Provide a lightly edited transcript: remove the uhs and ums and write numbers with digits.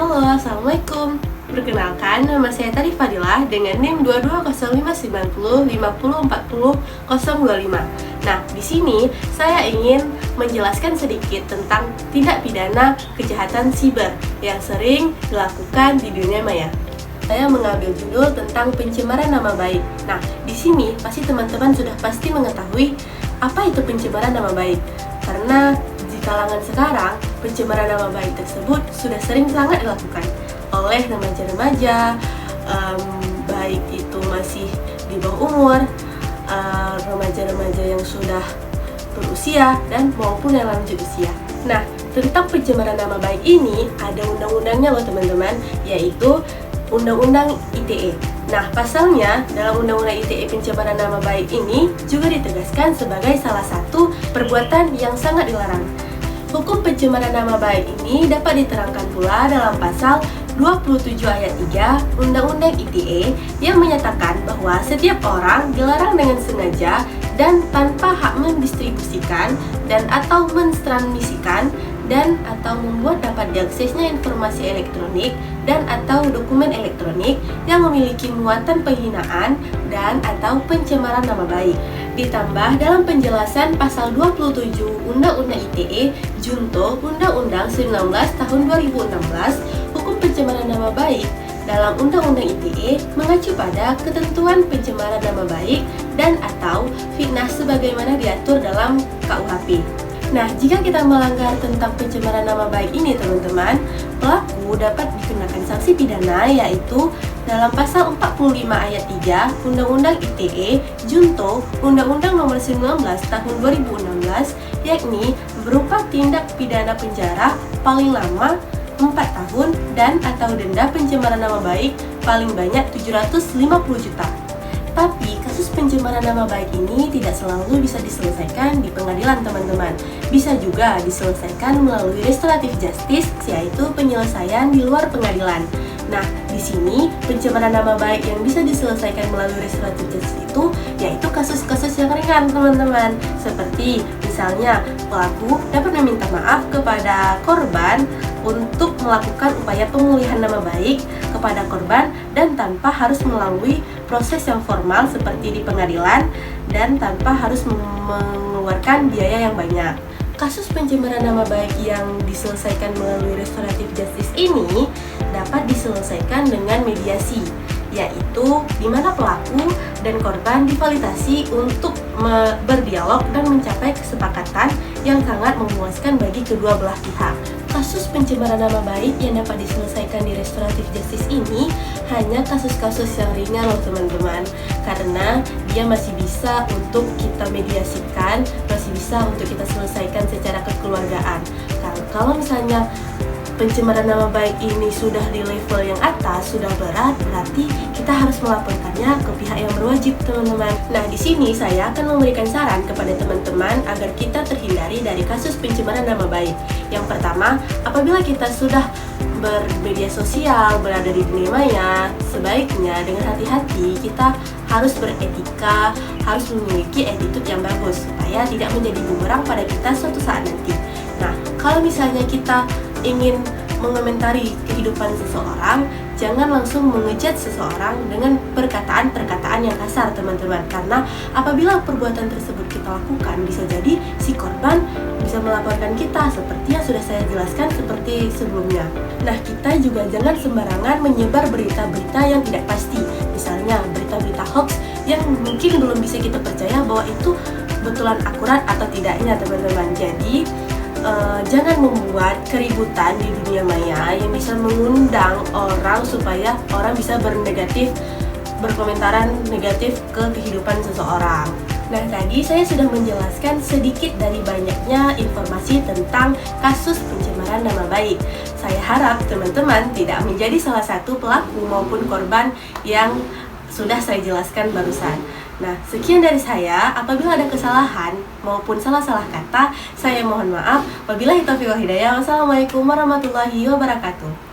Halo, Assalamualaikum. Perkenalkan, nama saya Tari Fadilah dengan NIM 220590504025. Nah, di sini saya ingin menjelaskan sedikit tentang tindak pidana kejahatan siber yang sering dilakukan di dunia maya. Saya mengambil judul tentang pencemaran nama baik. Nah, di sini pasti teman-teman sudah pasti mengetahui apa itu pencemaran nama baik. Karena di kalangan sekarang, pencemaran nama baik tersebut sudah sering sangat dilakukan oleh remaja-remaja, baik itu masih di bawah umur, remaja-remaja yang sudah berusia, dan maupun yang lanjut usia. Nah, tentang pencemaran nama baik ini ada undang-undangnya loh teman-teman, yaitu Undang-Undang ITE. Nah, pasalnya dalam Undang-Undang ITE pencemaran nama baik ini juga ditegaskan sebagai salah satu perbuatan yang sangat dilarang. Hukum pencemaran nama baik ini dapat diterangkan pula dalam pasal 27 ayat 3 Undang-Undang ITE yang menyatakan bahwa setiap orang dilarang dengan sengaja dan tanpa hak mendistribusikan dan atau mentransmisikan dan atau membuat dapat diaksesnya informasi elektronik dan atau dokumen elektronik yang memiliki muatan penghinaan dan atau pencemaran nama baik. Ditambah dalam penjelasan pasal 27 Undang-Undang ITE Junto Undang-Undang 19 tahun 2016, hukum pencemaran nama baik dalam Undang-Undang ITE mengacu pada ketentuan pencemaran nama baik dan atau fitnah sebagaimana diatur dalam KUHP. Nah, jika kita melanggar tentang pencemaran nama baik ini teman-teman, pelaku dapat dikenakan sanksi pidana yaitu dalam pasal 45 ayat 3 Undang-Undang ITE Junto Undang-Undang Nomor 19 Tahun 2016, yakni berupa tindak pidana penjara paling lama 4 tahun dan atau denda pencemaran nama baik paling banyak 750 juta. Tapi kasus pencemaran nama baik ini tidak selalu bisa diselesaikan di pengadilan teman-teman. Bisa juga diselesaikan melalui restoratif justice, yaitu penyelesaian di luar pengadilan. Nah, di sini pencemaran nama baik yang bisa diselesaikan melalui restoratif justice itu yaitu kasus-kasus yang ringan teman-teman. Seperti misalnya pelaku dapat meminta maaf kepada korban untuk melakukan upaya pemulihan nama baik kepada korban dan tanpa harus melalui proses yang formal seperti di pengadilan dan tanpa harus mengeluarkan biaya yang banyak. Kasus pencemaran nama baik yang diselesaikan melalui restoratif justice ini dapat diselesaikan dengan mediasi, yaitu di mana pelaku dan korban difasilitasi untuk berdialog dan mencapai kesepakatan yang sangat memuaskan bagi kedua belah pihak. Kasus pencemaran nama baik yang dapat diselesaikan di restoratif justice ini hanya kasus-kasus yang ringan loh teman-teman, karena dia masih bisa untuk kita mediasikan, masih bisa untuk kita selesaikan secara kekeluargaan. Kalau misalnya pencemaran nama baik ini sudah di level yang atas, sudah berat, berarti kita harus melaporkannya ke pihak yang berwajib, teman-teman. Nah, di sini saya akan memberikan saran kepada teman-teman agar kita terhindari dari kasus pencemaran nama baik. Yang pertama, apabila kita sudah bermedia sosial, berada di dunia maya, sebaiknya dengan hati-hati kita harus beretika, harus memiliki attitude yang bagus supaya tidak menjadi bumerang pada kita suatu saat nanti. Nah, kalau misalnya kita ingin mengomentari kehidupan seseorang, jangan langsung mengejat seseorang dengan perkataan-perkataan yang kasar teman-teman, karena apabila perbuatan tersebut kita lakukan bisa jadi si korban bisa melaporkan kita seperti yang sudah saya jelaskan seperti sebelumnya. Nah, kita juga jangan sembarangan menyebar berita-berita yang tidak pasti, misalnya berita-berita hoax yang mungkin belum bisa kita percaya bahwa itu betulan akurat atau tidaknya teman-teman. Jadi jangan membuat keributan di dunia maya yang bisa mengundang orang supaya orang bisa berkomentaran negatif ke kehidupan seseorang. Nah, tadi saya sudah menjelaskan sedikit dari banyaknya informasi tentang kasus pencemaran nama baik. Saya harap teman-teman tidak menjadi salah satu pelaku maupun korban yang sudah saya jelaskan barusan. Nah, sekian dari saya. Apabila ada kesalahan maupun salah-salah kata, saya mohon maaf. Wabillahi taufiq wal hidayah. Wassalamualaikum warahmatullahi wabarakatuh.